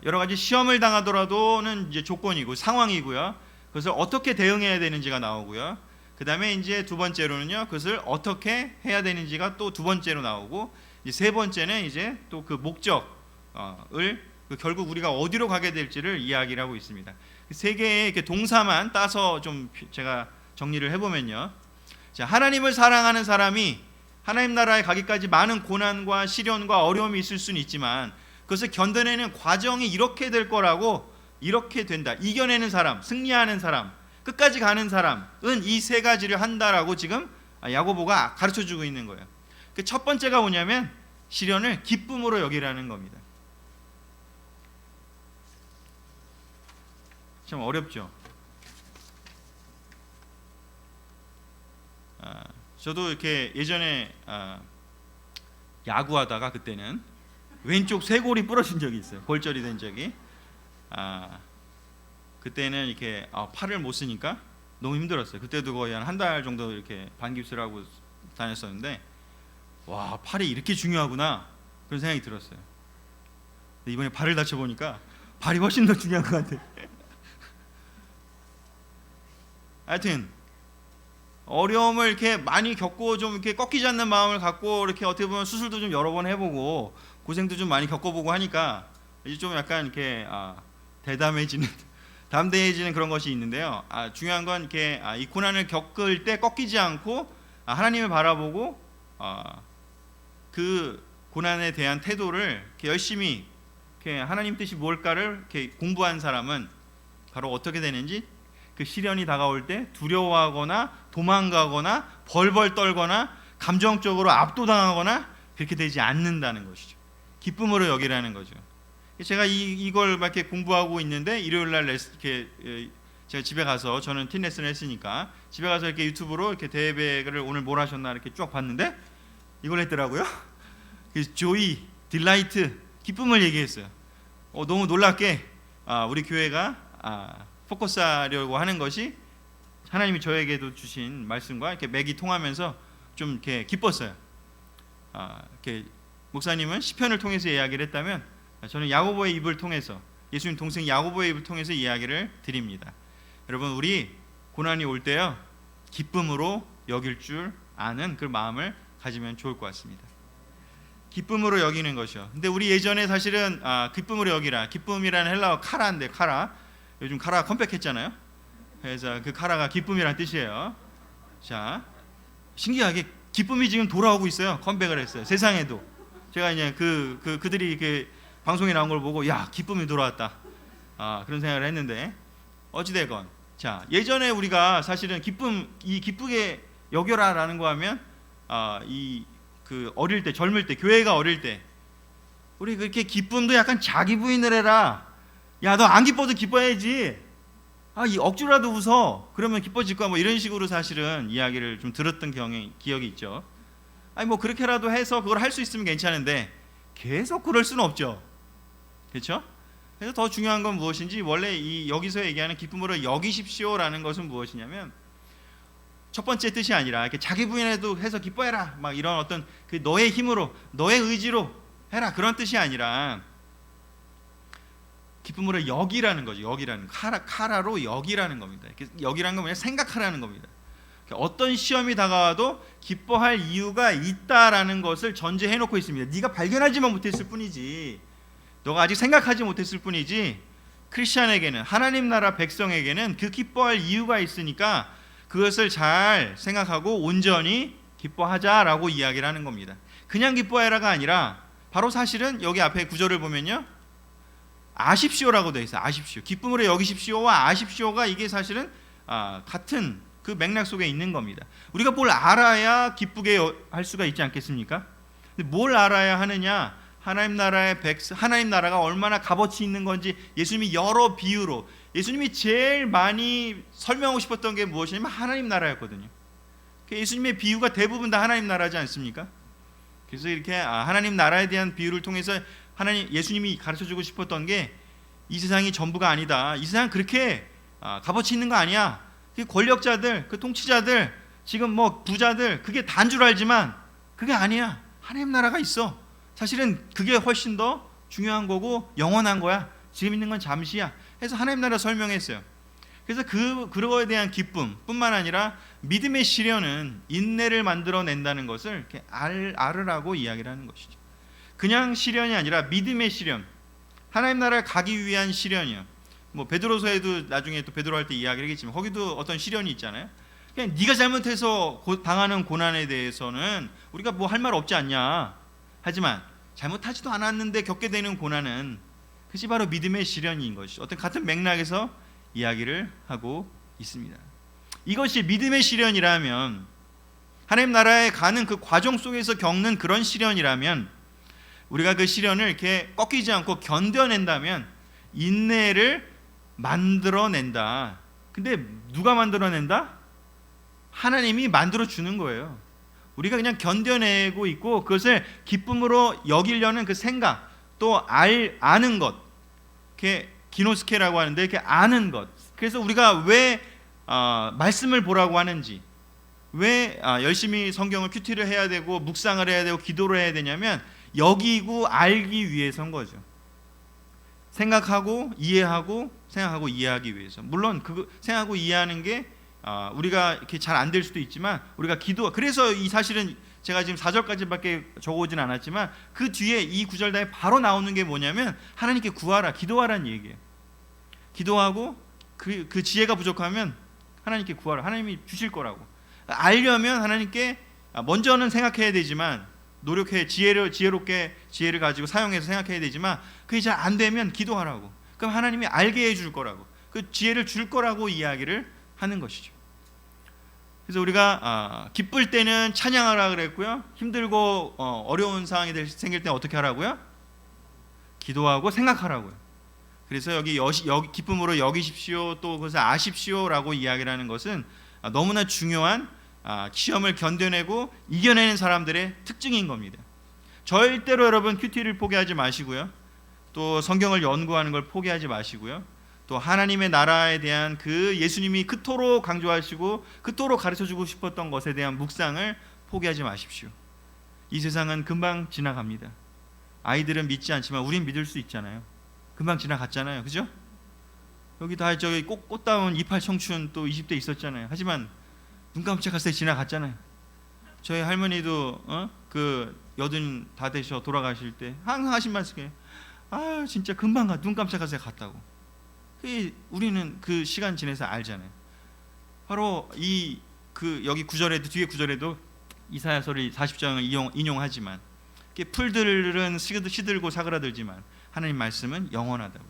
여러 가지 시험을 당하더라도는 이제 조건이고 상황이고요. 그것을 어떻게 대응해야 되는지가 나오고요. 그 다음에 이제 두 번째로는요, 그것을 어떻게 해야 되는지가 또 두 번째로 나오고, 이제 세 번째는 이제 또 그 목적을 결국 우리가 어디로 가게 될지를 이야기를 하고 있습니다. 세 개의 이렇게 동사만 따서 좀 제가 정리를 해보면요. 자, 하나님을 사랑하는 사람이 하나님 나라에 가기까지 많은 고난과 시련과 어려움이 있을 수는 있지만 그것을 견뎌내는 과정이 이렇게 될 거라고, 이렇게 된다, 이겨내는 사람, 승리하는 사람, 끝까지 가는 사람은 이 세 가지를 한다라고 지금 야고보가 가르쳐주고 있는 거예요. 그 첫 번째가 뭐냐면 시련을 기쁨으로 여기라는 겁니다. 참 어렵죠. 저도 이렇게 예전에 야구하다가 그때는 왼쪽 쇄골이 부러진 적이 있어요. 골절이 된 적이. 그때는 이렇게 팔을 못 쓰니까 너무 힘들었어요. 그때도 거의 한 달 정도 이렇게 반깁스를 하고 다녔었는데, 와, 팔이 이렇게 중요하구나 그런 생각이 들었어요. 근데 이번에 발을 다쳐 보니까 발이 훨씬 더 중요한 것 같아요. 하여튼 어려움을 이렇게 많이 겪고 좀 이렇게 꺾이지 않는 마음을 갖고 이렇게 어떻게 보면 수술도 좀 여러 번 해보고 고생도 좀 많이 겪어보고 하니까 이제 좀 약간 이렇게 담대해지는 그런 것이 있는데요. 중요한 건 이렇게 이 고난을 겪을 때 꺾이지 않고 하나님을 바라보고 그 고난에 대한 태도를 이렇게 열심히 이렇게 하나님 뜻이 뭘까를 이렇게 공부한 사람은 바로 어떻게 되는지, 그 시련이 다가올 때 두려워하거나 도망가거나 벌벌 떨거나 감정적으로 압도당하거나 그렇게 되지 않는다는 것이죠. 기쁨으로 여기라는 거죠. 제가 이걸 막 이렇게 공부하고 있는데 일요일 날 이렇게 제가 집에 가서, 저는 팀 레슨을 했으니까 집에 가서 이렇게 유튜브로 이렇게 대회를 오늘 뭘 하셨나 이렇게 쭉 봤는데 이걸 했더라고요. 그 조이, 딜라이트, 기쁨을 얘기했어요. 너무 놀랍게 우리 교회가 포커스하려고 하는 것이 하나님이 저에게도 주신 말씀과 이렇게 맥이 통하면서 좀 이렇게 기뻤어요. 이렇게 목사님은 시편을 통해서 이야기를 했다면 저는 야고보의 입을 통해서, 예수님 동생 야고보의 입을 통해서 이야기를 드립니다. 여러분, 우리 고난이 올 때요, 기쁨으로 여길 줄 아는 그 마음을 가지면 좋을 것 같습니다. 기쁨으로 여기는 것이요. 근데 우리 예전에 사실은 기쁨으로 여기라, 기쁨이라는 헬라어 카라인데, 카라, 요즘 카라가 컴백했잖아요. 그래서 그 카라가 기쁨이란 뜻이에요. 자, 신기하게 기쁨이 지금 돌아오고 있어요. 컴백을 했어요. 세상에도. 제가 이제 그들이 이렇게 방송에 나온 걸 보고, 야, 기쁨이 돌아왔다, 그런 생각을 했는데, 어찌되건, 자, 예전에 우리가 사실은 기쁘게 여겨라라는 거 하면 그 어릴 때, 젊을 때, 교회가 어릴 때 우리 그렇게 기쁨도 약간 자기 부인을 해라, 야, 너 안 기뻐도 기뻐야지, 이 억지로라도 웃어, 그러면 기뻐질 거야, 뭐 이런 식으로 사실은 이야기를 좀 들었던 기억이 있죠. 뭐 그렇게라도 해서 그걸 할 수 있으면 괜찮은데 계속 그럴 수는 없죠. 그렇죠? 그래서 더 중요한 건 무엇인지, 원래 여기서 얘기하는 기쁨으로 여기십시오라는 것은 무엇이냐면, 첫 번째 뜻이 아니라 이렇게 자기 부인에도 해서 기뻐해라, 막 이런 어떤 그 너의 힘으로, 너의 의지로 해라, 그런 뜻이 아니라 기쁨으로 여기라는 거죠. 여기라는, 카라로 여기라는 겁니다. 여기라는 건 뭐냐, 생각하라는 겁니다. 어떤 시험이 다가와도 기뻐할 이유가 있다라는 것을 전제해 놓고 있습니다. 네가 발견하지만 못했을 뿐이지, 너가 아직 생각하지 못했을 뿐이지, 크리스찬에게는, 하나님 나라 백성에게는 그 기뻐할 이유가 있으니까 그것을 잘 생각하고 온전히 기뻐하자라고 이야기를 하는 겁니다. 그냥 기뻐해라가 아니라 바로 사실은 여기 앞에 구절을 보면요, 아십시오라고 되어 있어요. 아십시오, 기쁨으로 여기십시오와 아십시오가 이게 사실은 같은 그 맥락 속에 있는 겁니다. 우리가 뭘 알아야 기쁘게 할 수가 있지 않겠습니까? 근데 뭘 알아야 하느냐? 하나님 나라가 얼마나 값어치 있는 건지 예수님이 여러 비유로 예수님이 제일 많이 설명하고 싶었던 게 무엇이냐면 하나님 나라였거든요. 예수님의 비유가 대부분 다 하나님 나라지 않습니까? 그래서 이렇게 하나님 나라에 대한 비유를 통해서 예수님이 가르쳐주고 싶었던 게 이 세상이 전부가 아니다. 이 세상 그렇게 값어치 있는 거 아니야. 권력자들, 그 통치자들, 지금 뭐 부자들, 그게 다인 줄 알지만 그게 아니야. 하나님 나라가 있어. 사실은 그게 훨씬 더 중요한 거고 영원한 거야. 지금 있는 건 잠시야. 해서 하나님 나라 설명했어요. 그래서 그거에 대한 기쁨뿐만 아니라 믿음의 시련은 인내를 만들어낸다는 것을 이렇게 알으라고 이야기를 하는 것이죠. 그냥 시련이 아니라 믿음의 시련, 하나님 나라에 가기 위한 시련이요. 뭐 베드로서에도 나중에 또 베드로 할 때 이야기를 하겠지만 거기도 어떤 시련이 있잖아요. 그냥 네가 잘못해서 당하는 고난에 대해서는 우리가 뭐 할 말 없지 않냐. 하지만 잘못하지도 않았는데 겪게 되는 고난은 그것이 바로 믿음의 시련인 것이죠. 어떤 같은 맥락에서 이야기를 하고 있습니다. 이것이 믿음의 시련이라면, 하나님 나라에 가는 그 과정 속에서 겪는 그런 시련이라면, 우리가 그 시련을 이렇게 꺾이지 않고 견뎌낸다면 인내를 만들어낸다. 근데 누가 만들어낸다? 하나님이 만들어주는 거예요. 우리가 그냥 견뎌내고 있고 그것을 기쁨으로 여기려는 그 생각, 또 아는 것, 이렇게 기노스케라고 하는데 이렇게 아는 것. 그래서 우리가 왜 말씀을 보라고 하는지, 왜 열심히 성경을 큐티를 해야 되고 묵상을 해야 되고 기도를 해야 되냐면 여기고 알기 위해서인 거죠. 생각하고 이해하고 생각하고 이해하기 위해서. 물론 그 생각하고 이해하는 게 우리가 이렇게 잘 안 될 수도 있지만 우리가 그래서 이 사실은 제가 지금 4절까지밖에 적어오진 않았지만 그 뒤에 이 구절 다음에 바로 나오는 게 뭐냐면 하나님께 구하라, 기도하라는 얘기예요. 기도하고 그 지혜가 부족하면 하나님께 구하라. 하나님이 주실 거라고. 알려면 하나님께 먼저는 생각해야 되지만, 노력해 지혜롭게 지혜를 가지고 사용해서 생각해야 되지만 그게 잘 안 되면 기도하라고. 그럼 하나님이 알게 해줄 거라고, 그 지혜를 줄 거라고 이야기를 하는 것이죠. 그래서 우리가 기쁠 때는 찬양하라 그랬고요. 힘들고 어려운 상황이 생길 때 어떻게 하라고요? 기도하고 생각하라고요. 그래서 여기 기쁨으로 여기십시오, 또 그것을 아십시오라고 이야기를 하는 것은 너무나 중요한 시험을 견뎌내고 이겨내는 사람들의 특징인 겁니다. 절대로 여러분 큐티를 포기하지 마시고요. 또 성경을 연구하는 걸 포기하지 마시고요. 또 하나님의 나라에 대한 그 예수님이 그토록 강조하시고 그토록 가르쳐주고 싶었던 것에 대한 묵상을 포기하지 마십시오. 이 세상은 금방 지나갑니다. 아이들은 믿지 않지만 우린 믿을 수 있잖아요. 금방 지나갔잖아요. 그죠? 여기 다 저기 꽃다운 이팔 청춘 또 20대 있었잖아요. 하지만 눈 깜짝할 때 지나갔잖아요. 저희 할머니도 그 80 다 되셔 돌아가실 때 항상 하신 말씀이에요. 진짜 금방 눈 깜짝할 때 갔다고. 우리는 그 시간 지내서 알잖아요. 바로 여기 구절에도, 뒤에 구절에도 이사야서를 40장을 인용하지만 풀들은 시들고 사그라들지만 하나님 말씀은 영원하다고.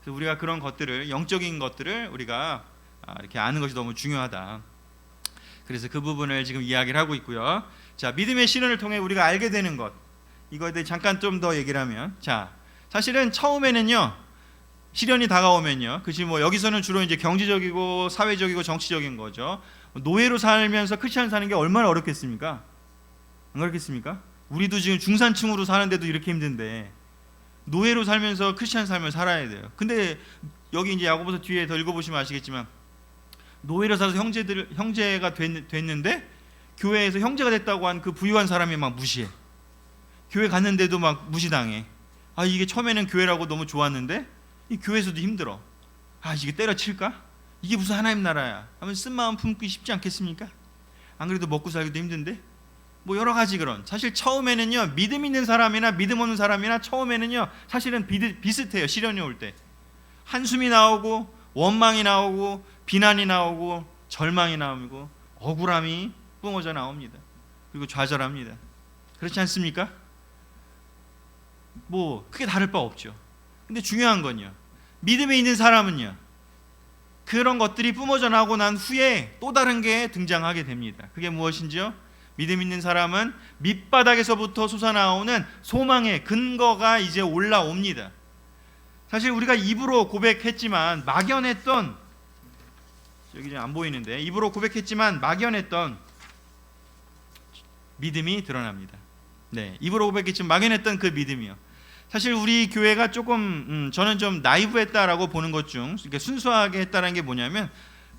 그래서 우리가 그런 것들을, 영적인 것들을 우리가 이렇게 아는 것이 너무 중요하다. 그래서 그 부분을 지금 이야기를 하고 있고요. 자, 믿음의 시련을 통해 우리가 알게 되는 것, 이거에 대해 잠깐 좀 더 얘기를 하면, 자, 사실은 처음에는요, 시련이 다가오면요, 그치, 뭐 여기서는 주로 이제 경제적이고 사회적이고 정치적인 거죠. 노예로 살면서 크리스찬 사는 게 얼마나 어렵겠습니까? 안 그렇겠습니까? 우리도 지금 중산층으로 사는데도 이렇게 힘든데 노예로 살면서 크리스찬 삶을 살아야 돼요. 근데 여기 이제 야고보서 뒤에 더 읽어보시면 아시겠지만 노예로 살아서 형제가 됐는데 교회에서 형제가 됐다고 한 그 부유한 사람이 막 무시해. 교회 갔는데도 막 무시당해. 이게 처음에는 교회라고 너무 좋았는데 이 교회에서도 힘들어. 이게 때려칠까? 이게 무슨 하나님 나라야 하면 쓴마음 품기 쉽지 않겠습니까? 안 그래도 먹고 살기도 힘든데 뭐 여러 가지 그런. 사실 처음에는요, 믿음 있는 사람이나 믿음 없는 사람이나 처음에는요 사실은 비슷해요. 시련이 올 때 한숨이 나오고 원망이 나오고 비난이 나오고 절망이 나오고 억울함이 뿜어져 나옵니다. 그리고 좌절합니다. 그렇지 않습니까? 뭐 크게 다를 바 없죠. 근데 중요한 건요, 믿음에 있는 사람은요, 그런 것들이 뿜어져 나오고 난 후에 또 다른 게 등장하게 됩니다. 그게 무엇인지요? 믿음 있는 사람은 밑바닥에서부터 솟아나오는 소망의 근거가 이제 올라옵니다. 사실 우리가 입으로 고백했지만 막연했던, 여기 안 보이는데, 입으로 고백했지만 막연했던 믿음이 드러납니다. 네, 입으로 고백했지만 막연했던 그 믿음이요. 사실 우리 교회가 조금 저는 좀 나이브했다라고 보는 것 중, 이렇게 순수하게 했다는 게 뭐냐면,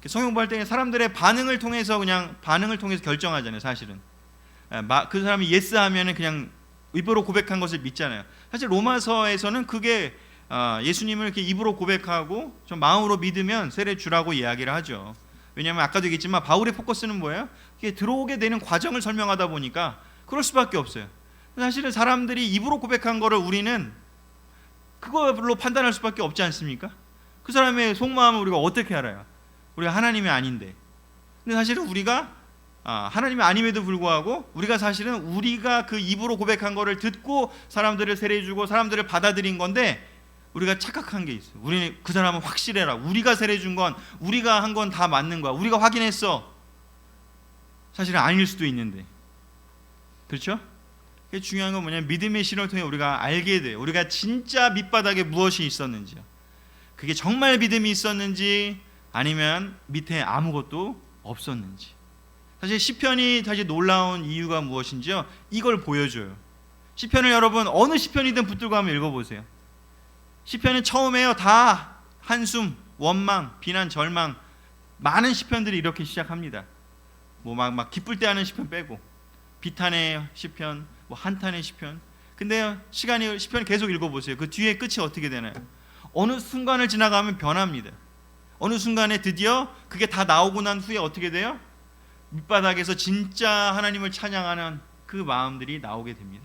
성경 볼 때 사람들의 반응을 통해서 결정하잖아요. 사실은 그 사람이 예스 하면은 그냥 입으로 고백한 것을 믿잖아요. 사실 로마서에서는 그게 예수님을 이렇게 입으로 고백하고 좀 마음으로 믿으면 세례 주라고 이야기를 하죠. 왜냐하면 아까도 얘기했지만 바울의 포커스는 뭐예요? 이게 들어오게 되는 과정을 설명하다 보니까 그럴 수밖에 없어요. 사실은 사람들이 입으로 고백한 거를 우리는 그걸로 판단할 수밖에 없지 않습니까? 그 사람의 속마음을 우리가 어떻게 알아요? 우리가 하나님이 아닌데. 근데 사실은 우리가 하나님이 아님에도 불구하고 우리가 그 입으로 고백한 거를 듣고 사람들을 세례주고 사람들을 받아들인 건데, 우리가 착각한 게 있어요. 우리는 그 사람은 확실해라. 우리가 세례준 건, 우리가 한 건 다 맞는 거야. 우리가 확인했어. 사실은 아닐 수도 있는데. 그렇죠? 중요한 건 뭐냐면 믿음의 실험을 통해 우리가 알게 돼요. 우리가 진짜 밑바닥에 무엇이 있었는지요. 그게 정말 믿음이 있었는지 아니면 밑에 아무것도 없었는지. 사실 시편이 사실 놀라운 이유가 무엇인지요? 이걸 보여줘요. 시편을 여러분 어느 시편이든 붙들고 한번 읽어보세요. 시편은 처음에요 다 한숨, 원망, 비난, 절망, 많은 시편들이 이렇게 시작합니다. 뭐 막 기쁠 때 하는 시편 빼고, 비탄의 시편, 뭐 한탄의 시편. 근데 시편을 계속 읽어보세요. 그 뒤에 끝이 어떻게 되나요? 어느 순간을 지나가면 변합니다. 어느 순간에 드디어 그게 다 나오고 난 후에 어떻게 돼요? 밑바닥에서 진짜 하나님을 찬양하는 그 마음들이 나오게 됩니다.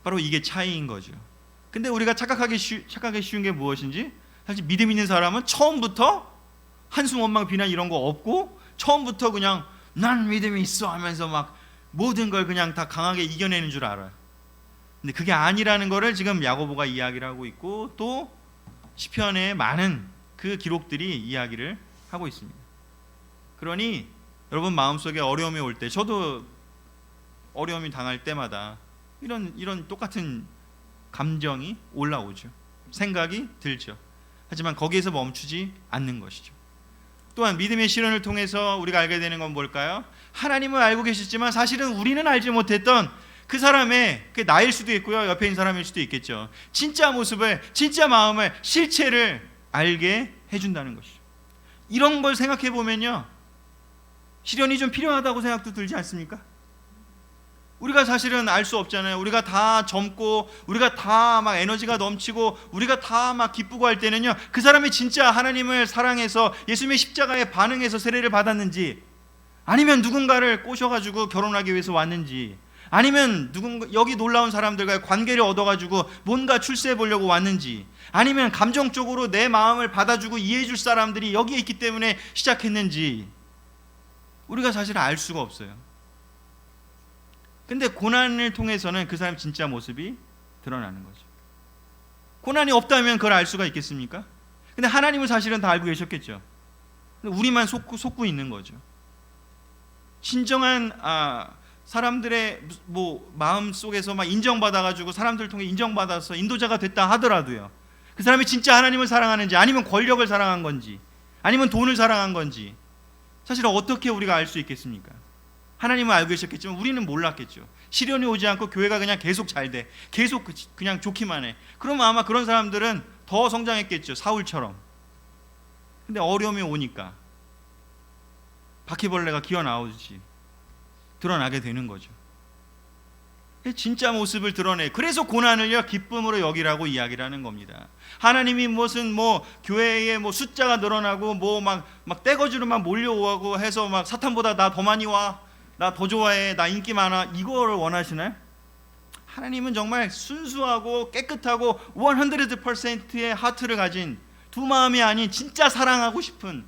바로 이게 차이인 거죠. 근데 우리가 착각하기 쉬운 게 무엇인지, 사실 믿음 있는 사람은 처음부터 한숨, 원망, 비난 이런 거 없고, 처음부터 그냥 난 믿음이 있어 하면서 막 모든 걸 그냥 다 강하게 이겨내는 줄 알아요. 근데 그게 아니라는 거를 지금 야고보가 이야기를 하고 있고, 또 시편의 많은 그 기록들이 이야기를 하고 있습니다. 그러니 여러분 마음속에 어려움이 올 때, 저도 어려움이 당할 때마다 이런 똑같은 감정이 올라오죠. 생각이 들죠. 하지만 거기에서 멈추지 않는 것이죠. 또한 믿음의 실현을 통해서 우리가 알게 되는 건 뭘까요? 하나님을 알고 계시지만 사실은 우리는 알지 못했던 그 사람의, 그게 나일 수도 있고요, 옆에 있는 사람일 수도 있겠죠, 진짜 모습을, 진짜 마음을, 실체를 알게 해준다는 것이죠. 이런 걸 생각해 보면요, 실현이 좀 필요하다고 생각도 들지 않습니까? 우리가 사실은 알 수 없잖아요. 우리가 다 젊고, 우리가 다 막 에너지가 넘치고, 우리가 다 막 기쁘고 할 때는요, 그 사람이 진짜 하나님을 사랑해서 예수님의 십자가에 반응해서 세례를 받았는지, 아니면 누군가를 꼬셔가지고 결혼하기 위해서 왔는지, 아니면 여기 놀라운 사람들과의 관계를 얻어가지고 뭔가 출세해 보려고 왔는지, 아니면 감정적으로 내 마음을 받아주고 이해해 줄 사람들이 여기에 있기 때문에 시작했는지, 우리가 사실 알 수가 없어요. 근데 고난을 통해서는 그 사람의 진짜 모습이 드러나는 거죠. 고난이 없다면 그걸 알 수가 있겠습니까? 근데 하나님은 사실은 다 알고 계셨겠죠. 우리만 속고 있는 거죠. 진정한 사람들의 뭐 마음 속에서 막 인정받아가지고 사람들 통해 인정받아서 인도자가 됐다 하더라도요, 그 사람이 진짜 하나님을 사랑하는지, 아니면 권력을 사랑한 건지, 아니면 돈을 사랑한 건지, 사실 어떻게 우리가 알 수 있겠습니까? 하나님은 알고 계셨겠지만 우리는 몰랐겠죠. 시련이 오지 않고 교회가 그냥 계속 잘 돼, 계속 그냥 좋기만 해. 그러면 아마 그런 사람들은 더 성장했겠죠, 사울처럼. 근데 어려움이 오니까 바퀴벌레가 기어나오듯이 드러나게 되는 거죠. 진짜 모습을 드러내. 그래서 고난을요 기쁨으로 여기라고 이야기를 하는 겁니다. 하나님이 무슨 뭐 교회에 뭐 숫자가 늘어나고 뭐 막 떼거지로 막 몰려오고 해서 막 사탄보다 나 더 많이 와, 나 더 좋아해, 나 인기 많아, 이거를 원하시나요? 하나님은 정말 순수하고 깨끗하고 100%의 하트를 가진, 두 마음이 아닌 진짜 사랑하고 싶은,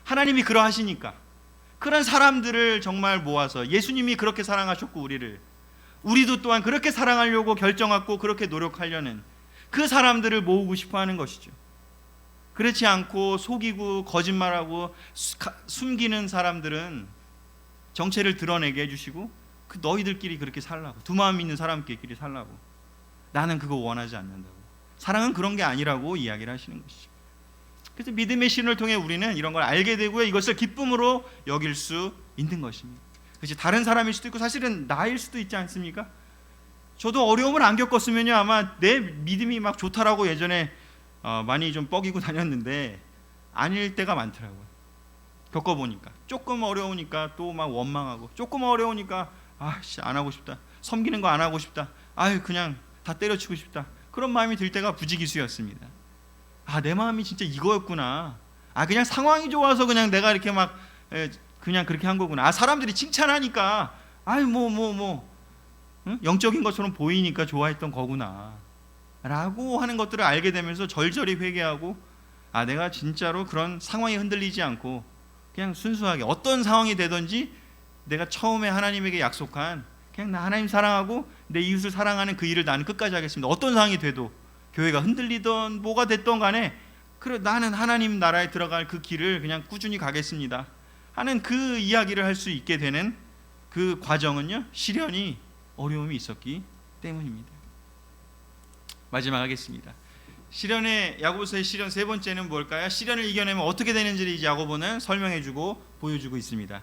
하나님이 그러하시니까 그런 사람들을 정말 모아서, 예수님이 그렇게 사랑하셨고 우리도 또한 그렇게 사랑하려고 결정하고 그렇게 노력하려는 그 사람들을 모으고 싶어 하는 것이죠. 그렇지 않고 속이고 거짓말하고 숨기는 사람들은 정체를 드러내게 해주시고, 그 너희들끼리 그렇게 살라고, 두 마음 있는 사람끼리 살라고, 나는 그거 원하지 않는다고. 사랑은 그런 게 아니라고 이야기를 하시는 것이죠. 그래서 믿음의 시련을 통해 우리는 이런 걸 알게 되고요, 이것을 기쁨으로 여길 수 있는 것입니다. 그렇지, 다른 사람일 수도 있고 사실은 나일 수도 있지 않습니까? 저도 어려움을 안 겪었으면요 아마 내 믿음이 막 좋다라고 예전에 많이 좀 뻐기고 다녔는데 아닐 때가 많더라고요. 겪어보니까 조금 어려우니까 또 막 원망하고, 조금 어려우니까 아씨 안 하고 싶다, 섬기는 거 안 하고 싶다, 아유 그냥 다 때려치고 싶다, 그런 마음이 들 때가 부지기수였습니다. 내 마음이 진짜 이거였구나. 그냥 상황이 좋아서 그냥 내가 이렇게 막 그냥 그렇게 한 거구나. 사람들이 칭찬하니까 응? 영적인 것처럼 보이니까 좋아했던 거구나 라고 하는 것들을 알게 되면서 절절히 회개하고, 내가 진짜로 그런 상황에 흔들리지 않고 그냥 순수하게 어떤 상황이 되든지 내가 처음에 하나님에게 약속한 그냥 나 하나님 사랑하고 내 이웃을 사랑하는 그 일을 나는 끝까지 하겠습니다. 어떤 상황이 돼도, 교회가 흔들리던 뭐가 됐던 간에 그래 나는 하나님 나라에 들어갈 그 길을 그냥 꾸준히 가겠습니다 하는 그 이야기를 할 수 있게 되는 그 과정은요, 시련이, 어려움이 있었기 때문입니다. 마지막 하겠습니다. 야고보서의 시련 세 번째는 뭘까요? 시련을 이겨내면 어떻게 되는지를 이제 야고보는 설명해주고 보여주고 있습니다.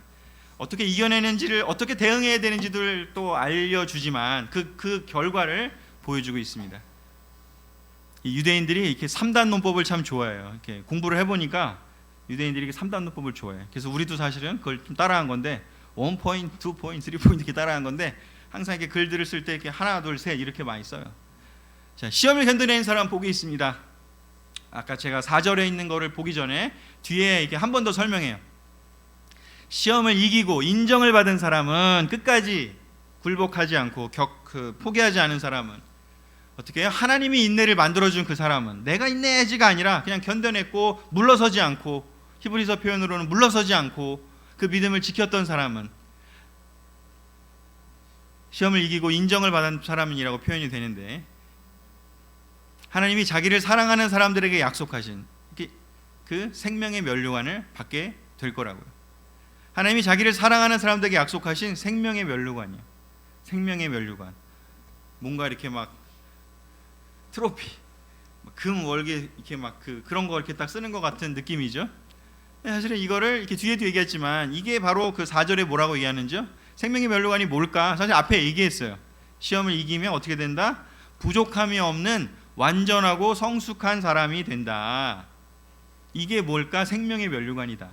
어떻게 이겨내는지를, 어떻게 대응해야 되는지를 또 알려주지만 그 결과를 보여주고 있습니다. 유대인들이 이렇게 3단 논법을 참 좋아해요. 이렇게 공부를 해보니까 유대인들이 3단 논법을 좋아해요. 그래서 우리도 사실은 그걸 좀 따라한 건데 1포인트, 2포인트, 3포인트 이렇게 따라한 건데 항상 이렇게 글들을 쓸 때 이렇게 하나, 둘, 셋 이렇게 많이 써요. 자, 시험을 견뎌내는 사람 복이 있습니다. 아까 제가 4절에 있는 거를 보기 전에 뒤에 이렇게 한 번 더 설명해요. 시험을 이기고 인정을 받은 사람은 끝까지 굴복하지 않고 포기하지 않은 사람은 어떻게 해요? 하나님이 인내를 만들어준 그 사람은 내가 인내해야지가 아니라 그냥 견뎌냈고 물러서지 않고, 히브리서 표현으로는 물러서지 않고 그 믿음을 지켰던 사람은 시험을 이기고 인정을 받은 사람이라고 표현이 되는데, 하나님이 자기를 사랑하는 사람들에게 약속하신 그 생명의 면류관을 받게 될 거라고요. 하나님이 자기를 사랑하는 사람들에게 약속하신 생명의 면류관이에요. 생명의 면류관. 뭔가 이렇게 막 트로피, 금, 월계 이렇게 막 그런 거 이렇게 딱 쓰는 것 같은 느낌이죠. 사실은 이거를 이렇게 뒤에도 얘기했지만 이게 바로 그 4절에 뭐라고 얘기하는지요? 생명의 면류관이 뭘까? 사실 앞에 얘기했어요. 시험을 이기면 어떻게 된다? 부족함이 없는 완전하고 성숙한 사람이 된다. 이게 뭘까? 생명의 면류관이다.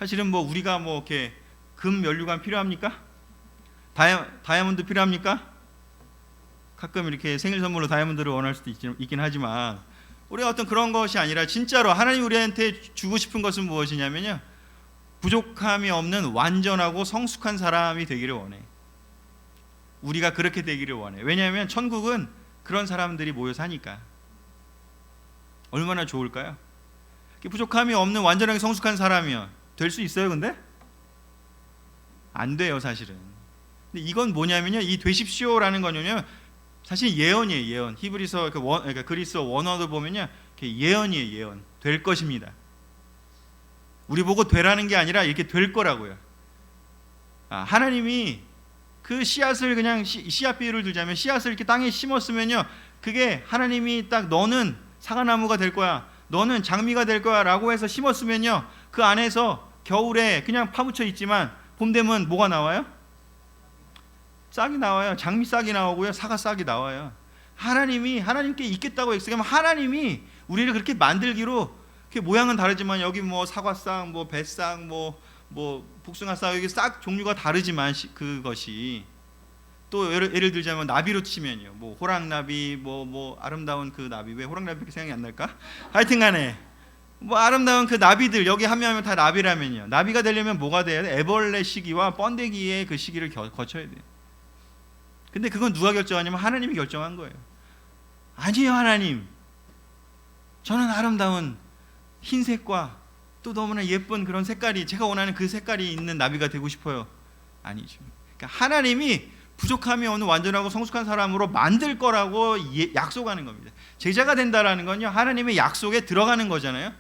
사실은 뭐 우리가 뭐 이렇게 금 면류관 필요합니까? 다이아몬드 필요합니까? 가끔 이렇게 생일 선물로 다이아몬드를 원할 수도 있긴 하지만 우리가 어떤 그런 것이 아니라 진짜로 하나님 우리한테 주고 싶은 것은 무엇이냐면요, 부족함이 없는 완전하고 성숙한 사람이 되기를 원해. 우리가 그렇게 되기를 원해. 왜냐하면 천국은 그런 사람들이 모여 사니까. 얼마나 좋을까요? 부족함이 없는 완전하게 성숙한 사람이요, 될 수 있어요? 근데 안 돼요 사실은. 근데 이건 뭐냐면요, 이 되십시오라는 거는요 사실 예언이에요. 예언. 히브리서 그러니까 그리스어 원어도 보면요 예언이에요. 예언. 될 것입니다. 우리 보고 되라는 게 아니라 이렇게 될 거라고요. 하나님이 그 씨앗을 그냥 씨앗 비유를 들자면 씨앗을 이렇게 땅에 심었으면요, 그게 하나님이 딱 너는 사과나무가 될 거야, 너는 장미가 될 거야 라고 해서 심었으면요, 그 안에서 겨울에 그냥 파묻혀 있지만 봄 되면 뭐가 나와요? 싹이 나와요. 장미 싹이 나오고요, 사과 싹이 나와요. 하나님께 있겠다고 약속하면 하나님이 우리를 그렇게 만들기로, 그 모양은 다르지만 여기 뭐 사과싹, 뭐 배싹, 뭐 복숭아싹, 여기 싹 종류가 다르지만 그것이 또 예를 들자면 나비로 치면요, 뭐 호랑나비, 뭐 아름다운 그 나비, 왜 호랑나비밖에 생각이 안 날까? 하여튼간에 뭐 아름다운 그 나비들 여기 하면 다 나비라면요, 나비가 되려면 뭐가 돼야 돼? 애벌레 시기와 번데기의 그 시기를 거쳐야 돼요. 근데 그건 누가 결정하냐면 하나님이 결정한 거예요. 아니에요, 하나님, 저는 아름다운 흰색과 또 너무나 예쁜 그런 색깔이, 제가 원하는 그 색깔이 있는 나비가 되고 싶어요. 아니죠. 그러니까 하나님이 부족함이 없는 완전하고 성숙한 사람으로 만들 거라고 약속하는 겁니다. 제자가 된다라는 건요, 하나님의 약속에 들어가는 거잖아요.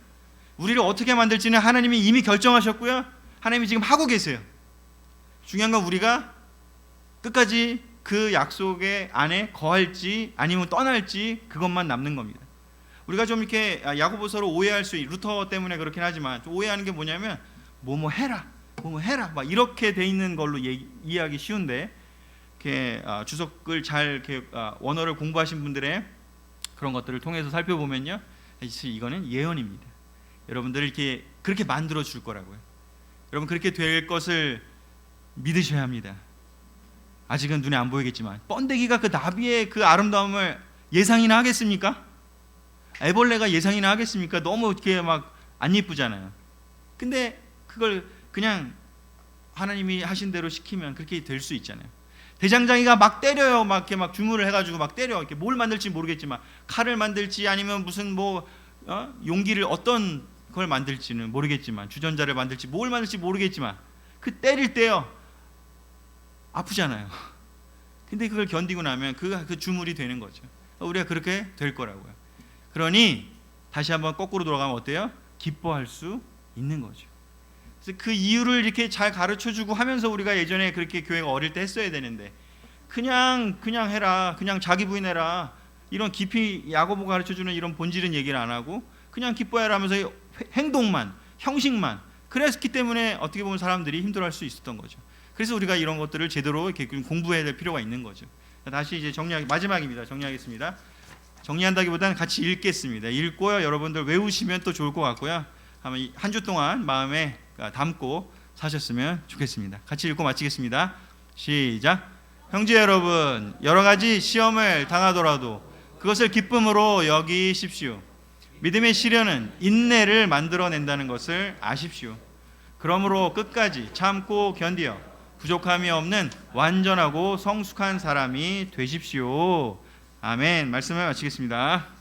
우리를 어떻게 만들지는 하나님이 이미 결정하셨고요, 하나님이 지금 하고 계세요. 중요한 건 우리가 끝까지 그 약속의 안에 거할지 아니면 떠날지 그것만 남는 겁니다. 우리가 좀 이렇게 야고보서를 오해할 수 루터 때문에 그렇긴 하지만 좀 오해하는 게 뭐냐면 뭐뭐 해라 막 이렇게 돼 있는 걸로 이해하기 쉬운데 이렇게 주석을 잘 이렇게 원어를 공부하신 분들의 그런 것들을 통해서 살펴보면요, 이거는 예언입니다. 여러분들 이렇게 그렇게 만들어 줄 거라고요. 여러분 그렇게 될 것을 믿으셔야 합니다. 아직은 눈에 안 보이겠지만 번데기가 그 나비의 그 아름다움을 예상이나 하겠습니까? 애벌레가 예상이나 하겠습니까? 너무 이렇게 막 안 예쁘잖아요. 근데 그걸 그냥 하나님이 하신 대로 시키면 그렇게 될 수 있잖아요. 대장장이가 막 때려요. 막 이렇게 막 주문을 해가지고 막 때려. 이렇게 뭘 만들지 모르겠지만 칼을 만들지 아니면 무슨 용기를 어떤 걸 만들지는 모르겠지만 주전자를 만들지 뭘 만들지 모르겠지만 그 때릴 때요 아프잖아요. 근데 그걸 견디고 나면 그 주물이 되는 거죠. 우리가 그렇게 될 거라고요. 그러니 다시 한번 거꾸로 돌아가면 어때요? 기뻐할 수 있는 거죠. 그래서 그 이유를 이렇게 잘 가르쳐주고 하면서 우리가 예전에 그렇게 교회가 어릴 때 했어야 되는데 그냥 해라, 그냥 자기 부인해라, 이런 깊이 야고보가 가르쳐주는 이런 본질은 얘기를 안 하고 그냥 기뻐해라 하면서 행동만, 형식만 그랬기 때문에 어떻게 보면 사람들이 힘들어할 수 있었던 거죠. 그래서 우리가 이런 것들을 제대로 이렇게 공부해야 될 필요가 있는 거죠. 다시 이제 마지막입니다. 정리하겠습니다. 정리한다기보다는 같이 읽겠습니다. 읽고요, 여러분들 외우시면 또 좋을 것 같고요. 한 주 동안 마음에 담고 사셨으면 좋겠습니다. 같이 읽고 마치겠습니다. 시작. 형제 여러분, 여러 가지 시험을 당하더라도 그것을 기쁨으로 여기십시오. 믿음의 시련은 인내를 만들어낸다는 것을 아십시오. 그러므로 끝까지 참고 견디어 부족함이 없는 완전하고 성숙한 사람이 되십시오. 아멘. 말씀을 마치겠습니다.